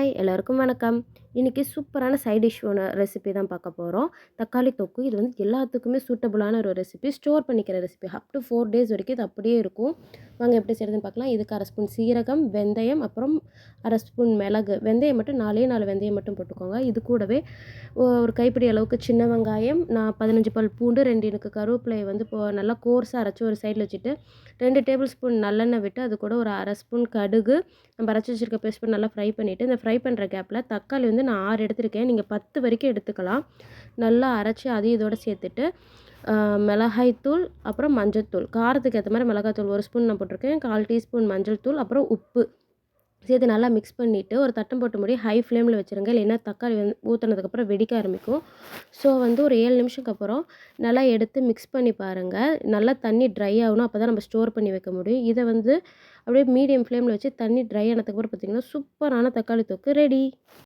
Hi எல்லாருக்கும் வணக்கம். இன்றைக்கி சூப்பரான சைட் டிஷ் ஒன்று ரெசிபி தான் பார்க்க போகிறோம். தக்காளி தொக்கு. இது வந்து எல்லாத்துக்குமே சூட்டபுளான ஒரு ரெசிபி. ஸ்டோர் பண்ணிக்கிற ரெசிபி. அப் டு 4 டேஸ் வரைக்கும் இது அப்படியே இருக்கும். வாங்க எப்படி செய்கிறதுன்னு பார்க்கலாம். இதுக்கு 1/2 ஸ்பூன் சீரகம், வெந்தயம், அப்புறம் 1/2 ஸ்பூன் மிளகு. வெந்தயம் மட்டும் 4 வெந்தயம் மட்டும் போட்டுக்கோங்க. இது கூடவே ஒரு கைப்பிடி அளவுக்கு சின்ன வெங்காயம், நான் 15 பல் பூண்டு, 2 இனுக்கு கருவேப்பிலையை வந்து நல்லா கோர்ஸாக அரைச்சி ஒரு சைடில் வச்சுட்டு 2 டேபிள் ஸ்பூன் நல்லெண்ணெய் விட்டு அது கூட ஒரு 1/2 ஸ்பூன் கடுகு, நம்ம அரைச்சி வச்சுருக்க பேஸ்ட் பண்ணி நல்லா ஃப்ரை பண்ணிவிட்டு, இந்த ஃப்ரை பண்ணுற கேப்பில் தக்காளி வந்து நான் 6 எடுத்திருக்கேன். நீங்கள் 10 வரைக்கும் எடுத்துக்கலாம். நல்லா அரைச்சி அதையும் இதோட சேர்த்துட்டு மிளகாய்த்தூள், அப்புறம் மஞ்சள்தூள், காரத்துக்கு ஏற்ற மாதிரி மிளகாய்த்தூள் 1 ஸ்பூன் நான் போட்டிருக்கேன். 1/4 டீஸ்பூன் மஞ்சள் தூள், அப்புறம் உப்பு சேர்த்து நல்லா மிக்ஸ் பண்ணிவிட்டு ஒரு தட்டம் போட்டு மூடி ஹை ஃப்ளேமில் வச்சுருங்க. இல்லைன்னா தக்காளி வந்து ஊற்றினதுக்கப்புறம் வெடிக்க ஆரம்பிக்கும். ஸோ வந்து ஒரு 7 நிமிஷத்துக்கு அப்புறம் நல்லா எடுத்து மிக்ஸ் பண்ணி பாருங்கள். நல்லா தண்ணி ட்ரை ஆகணும். அப்போ தான் நம்ம ஸ்டோர் பண்ணி வைக்க முடியும். இதை வந்து அப்படியே மீடியம் ஃப்ளேமில் வச்சு தண்ணி ட்ரை ஆனதுக்கப்புறம் பார்த்திங்கன்னா சூப்பரான தக்காளி தொக்கு ரெடி.